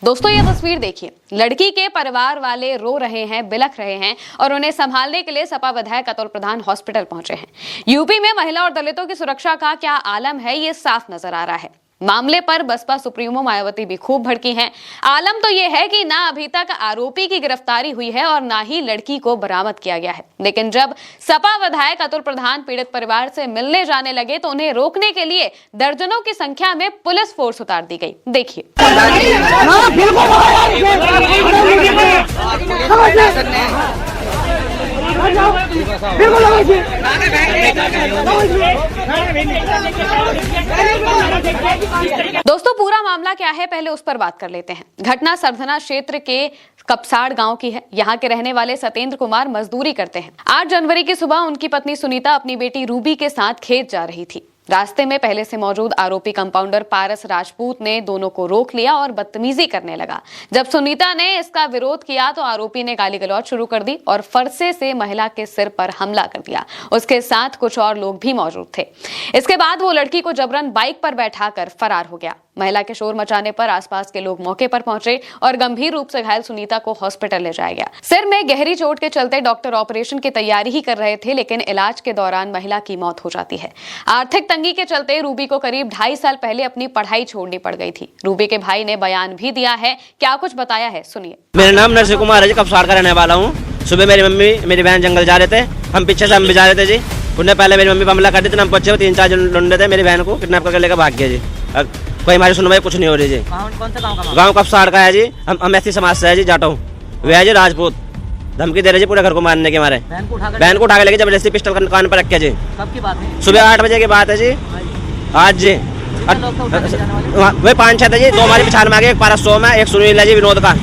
दोस्तों ये तस्वीर देखिए, लड़की के परिवार वाले रो रहे हैं, बिलख रहे हैं और उन्हें संभालने के लिए सपा विधायक अतुल प्रधान हॉस्पिटल पहुंचे हैं। यूपी में महिला और दलितों की सुरक्षा का क्या आलम है, ये साफ नजर आ रहा है। मामले पर बसपा सुप्रीमो मायावती भी खूब भड़की हैं। आलम तो यह है कि ना अभी तक आरोपी की गिरफ्तारी हुई है और ना ही लड़की को बरामद किया गया है। लेकिन जब सपा विधायक अतुल प्रधान पीड़ित परिवार से मिलने जाने लगे तो उन्हें रोकने के लिए दर्जनों की संख्या में पुलिस फोर्स उतार दी गई। देखिए। दोस्तों पूरा मामला क्या है, पहले उस पर बात कर लेते हैं। घटना सरधना क्षेत्र के कपसाड़ गांव की है। यहाँ के रहने वाले सतेंद्र कुमार मजदूरी करते हैं। 8 जनवरी की सुबह उनकी पत्नी सुनीता अपनी बेटी रूबी के साथ खेत जा रही थी। रास्ते में पहले से मौजूद आरोपी कंपाउंडर पारस राजपूत ने दोनों को रोक लिया और बदतमीजी करने लगा। जब सुनीता ने इसका विरोध किया तो आरोपी ने गाली गलौज शुरू कर दी और फरसे से महिला के सिर पर हमला कर दिया। उसके साथ कुछ और लोग भी मौजूद थे। इसके बाद वो लड़की को जबरन बाइक पर बैठाकर फरार हो गया। महिला के शोर मचाने पर आसपास के लोग मौके पर पहुंचे और गंभीर रूप से घायल सुनीता को हॉस्पिटल ले जाया गया। सिर में गहरी चोट के चलते डॉक्टर ऑपरेशन की तैयारी ही कर रहे थे, लेकिन इलाज के दौरान महिला की मौत हो जाती है। आर्थिक तंगी के चलते रूबी को करीब 2.5 साल पहले अपनी पढ़ाई छोड़नी पड़ गई थी। रूबी के भाई ने बयान भी दिया है, क्या कुछ बताया है सुनिए। मेरा नाम नरसिंह कुमार है जी, कपसाड़ का रहने वाला हूँ। सुबह मेरी मम्मी मेरी बहन जंगल जा रहे थे, हम पीछे से हम भी जा रहे थे जी। उन्हें पहले मेरी मम्मी पर हमला कर दी थी, हम बच्चे 3-4 लुंडे थे, मेरी बहन को किडनैप करके लेकर भाग गए जी। कोई हमारी सुनवाई कुछ नहीं हो रही जी। कौन सा गाँव का? गाँव कपसाड़ का है जी। हम ऐसी समाज से है जी, जाटा हूँ। वे है जी राजपूत, धमकी दे रहे जी पूरे घर को मारने के मारे। बहन को उठा के लेके जबरदस्ती पिस्टल कान पर रखे जी। कब की बात है? सुबह 8 बजे की बात है जी, आज जी। वे 5-6 थे जी, 2 हमारी पिछाड़ में आ गए, एक पारस सोम है, एक सुनील है जी, विनोद का,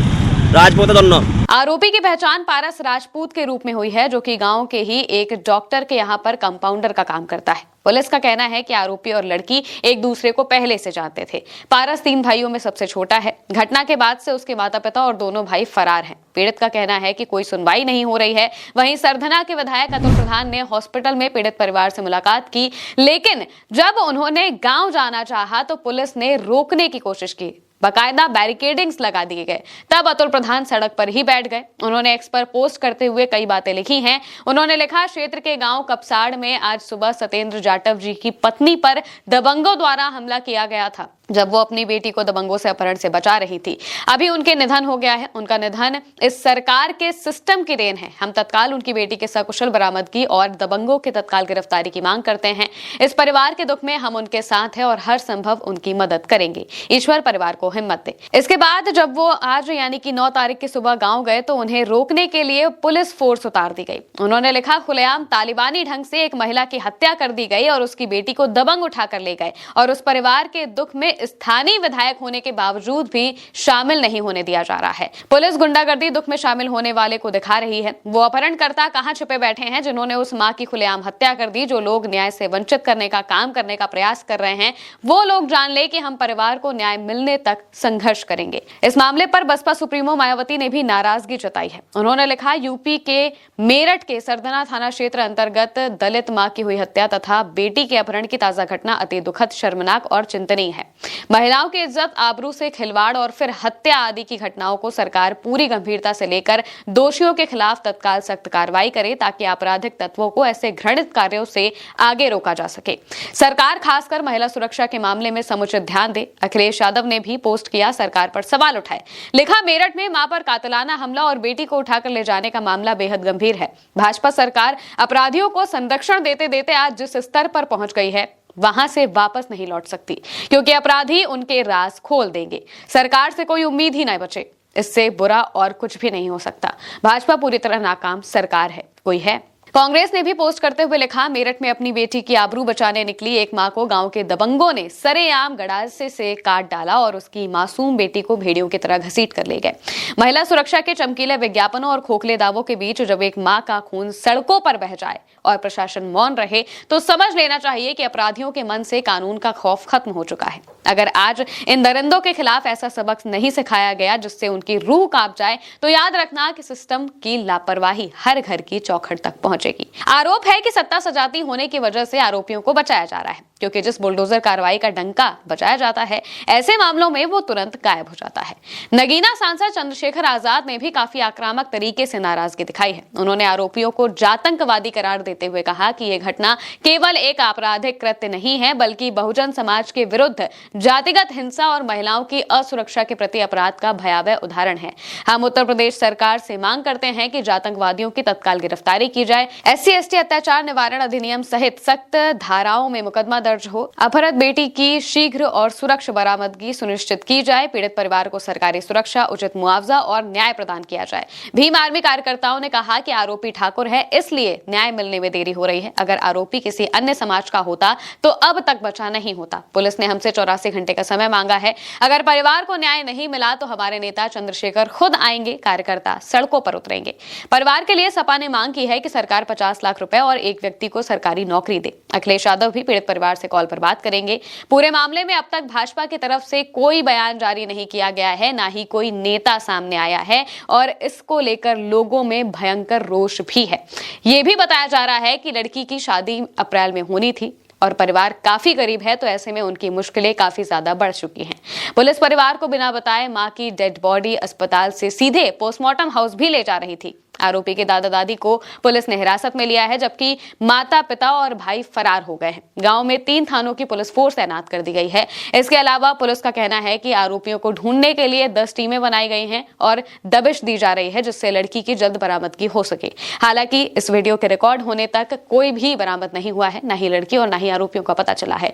राजपूत दोनों। आरोपी की पहचान पारस राजपूत के रूप में हुई है, जो कि गांव के ही एक डॉक्टर के यहां पर कंपाउंडर का काम करता है। पुलिस का कहना है कि आरोपी और लड़की एक दूसरे को पहले से जानते थे। पारस 3 भाइयों में सबसे छोटा है। घटना के बाद से उसके माता पिता और दोनों भाई फरार हैं। पीड़ित का कहना है कि कोई सुनवाई नहीं हो रही है। वहीं सरधना के विधायक अतुल प्रधान ने हॉस्पिटल में पीड़ित परिवार से मुलाकात की, लेकिन जब उन्होंने गांव जाना चाहा तो पुलिस ने रोकने की कोशिश की। बाकायदा बैरिकेडिंग्स लगा दिए गए। तब अतुल प्रधान सड़क पर ही बैठ गए। उन्होंने एक्स पर पोस्ट करते हुए कई बातें लिखी हैं। उन्होंने लिखा, क्षेत्र के गांव कपसाड़ में आज सुबह सतेंद्र जाटव जी की पत्नी पर दबंगों द्वारा हमला किया गया था, जब वो अपनी बेटी को दबंगों से अपहरण से बचा रही थी। अभी उनके निधन हो गया है। उनका निधन इस सरकार के सिस्टम की देन है। हम तत्काल उनकी बेटी के सकुशल बरामदगी और दबंगों के तत्काल गिरफ्तारी की मांग करते हैं। इस परिवार के दुख में हम उनके साथ हैं और हर संभव उनकी मदद करेंगे। ईश्वर परिवार को हिम्मत दे। इसके बाद जब वो आज यानी कि 9 तारीख की सुबह गांव गए तो उन्हें रोकने के लिए पुलिस फोर्स उतार दी गई। उन्होंने लिखा, खुलेआम तालिबानी ढंग से एक महिला की हत्या कर दी गई और उसकी बेटी को दबंग उठाकर ले गए और उस परिवार के दुख में स्थानीय विधायक होने के बावजूद भी शामिल नहीं होने दिया जा रहा है। पुलिस गुंडागर्दी दुख में शामिल होने वाले को दिखा रही है। वो अपहरणकर्ता कहां छुपे बैठे हैं जिन्होंने उस मां की खुलेआम हत्या कर दी। जो लोग न्याय से वंचित करने का काम करने का प्रयास कर रहे हैं, वो लोग जान ले कि हम परिवार को न्याय मिलने तक संघर्ष करेंगे। इस मामले पर बसपा सुप्रीमो मायावती ने भी नाराजगी जताई है। उन्होंने लिखा, यूपी के मेरठ के सरधना थाना क्षेत्र अंतर्गत दलित मां की हुई हत्या तथा बेटी के अपहरण की ताजा घटना अति दुखद, शर्मनाक और चिंतनीय है। महिलाओं की इज्जत आबरू से खिलवाड़ और फिर हत्या आदि की घटनाओं को सरकार पूरी गंभीरता से लेकर दोषियों के खिलाफ तत्काल सख्त कार्रवाई करे, ताकि आपराधिक तत्वों को ऐसे घृणित कार्यों से आगे रोका जा सके। सरकार खासकर महिला सुरक्षा के मामले में समुचित ध्यान दे। अखिलेश यादव ने भी पोस्ट किया, सरकार पर सवाल उठाए। लिखा, मेरठ में मां पर कातिलाना हमला और बेटी को उठाकर ले जाने का मामला बेहद गंभीर है। भाजपा सरकार अपराधियों को संरक्षण देते देते आज जिस स्तर पर पहुंच गई है, वहां से वापस नहीं लौट सकती, क्योंकि अपराधी उनके राज खोल देंगे। सरकार से कोई उम्मीद ही नहीं बचे। इससे बुरा और कुछ भी नहीं हो सकता। भाजपा पूरी तरह नाकाम सरकार है। कोई है? कांग्रेस ने भी पोस्ट करते हुए लिखा, मेरठ में अपनी बेटी की आबरू बचाने निकली एक मां को गांव के दबंगों ने सरेआम गड़ासे से काट डाला और उसकी मासूम बेटी को भेड़ियों की तरह घसीट कर ले गए। महिला सुरक्षा के चमकीले विज्ञापनों और खोखले दावों के बीच जब एक मां का खून सड़कों पर बह जाए और प्रशासन मौन रहे, तो समझ लेना चाहिए कि अपराधियों के मन से कानून का खौफ खत्म हो चुका है। अगर आज इन दरिंदों के खिलाफ ऐसा सबक नहीं सिखाया गया जिससे उनकी रूह कांप जाए, तो याद रखना कि सिस्टम की लापरवाही हर घर की चौखट तक पहुंचेगी। आरोप है कि सत्ता सजाती होने की वजह से आरोपियों को बचाया जा रहा है। क्योंकि जिस बुलडोजर कार्रवाई का डंका बजाया जाता है, ऐसे मामलों में वो तुरंत गायब हो जाता है। नगीना सांसद चंद्रशेखर आजाद ने भी काफी आक्रामक तरीके से नाराजगी दिखाई है। उन्होंने आरोपियों को जातंकवादी करार देते हुए कहा कि ये घटना केवल एक आपराधिक कृत्य नहीं है, बल्कि बहुजन समाज के विरुद्ध जातिगत हिंसा और महिलाओं की असुरक्षा के प्रति अपराध का भयावह उदाहरण है। हम उत्तर प्रदेश सरकार से मांग करते हैं कि आतंकवादियों की तत्काल गिरफ्तारी की जाए, SC/ST अत्याचार निवारण अधिनियम सहित सख्त धाराओं में मुकदमा दर्ज हो, अपहृत बेटी की शीघ्र और सुरक्षित बरामदगी सुनिश्चित की जाए, पीड़ित परिवार को सरकारी सुरक्षा, उचित मुआवजा और न्याय प्रदान किया जाए। भीम आर्मी कार्यकर्ताओं ने कहा कि आरोपी ठाकुर है, इसलिए न्याय मिलने में देरी हो रही है। अगर आरोपी किसी अन्य समाज का होता तो अब तक बचा नहीं होता। पुलिस ने हमसे 84 घंटे का समय मांगा है। अगर परिवार को न्याय नहीं मिला तो हमारे नेता चंद्रशेखर खुद आएंगे, कार्यकर्ता सड़कों पर उतरेंगे। परिवार के लिए सपा ने मांग की है कि सरकार 50 लाख रुपए और एक व्यक्ति को सरकारी नौकरी दे। अखिलेश यादव भी पीड़ित परिवार से कॉल पर बात करेंगे। पूरे मामले में अब तक भाजपा की तरफ से कोई बयान जारी नहीं किया गया है, ना ही कोई नेता सामने आया है और इसको लेकर लोगों में भयंकर रोष भी है। ये भी बताया जा रहा है कि लड़की की शादी अप्रैल में होनी थी और परिवार काफी गरीब है, तो ऐसे में उनकी मुश्किलें काफी ज्यादा बढ़ चुकी हैं। पुलिस परिवार को बिना बताए मां की डेड बॉडी अस्पताल से सीधे पोस्टमार्टम हाउस भी ले जा रही थी। आरोपी के दादा दादी को पुलिस ने हिरासत में लिया है, जबकि माता पिता और भाई फरार हो गए हैं। गांव में 3 थानों की पुलिस फोर्स तैनात कर दी गई है। इसके अलावा पुलिस का कहना है कि आरोपियों को ढूंढने के लिए 10 टीमें बनाई गई हैं और दबिश दी जा रही है, जिससे लड़की की जल्द बरामदगी हो सके। हालांकि इस वीडियो के रिकॉर्ड होने तक कोई भी बरामद नहीं हुआ है, न ही लड़की और न ही आरोपियों का पता चला है।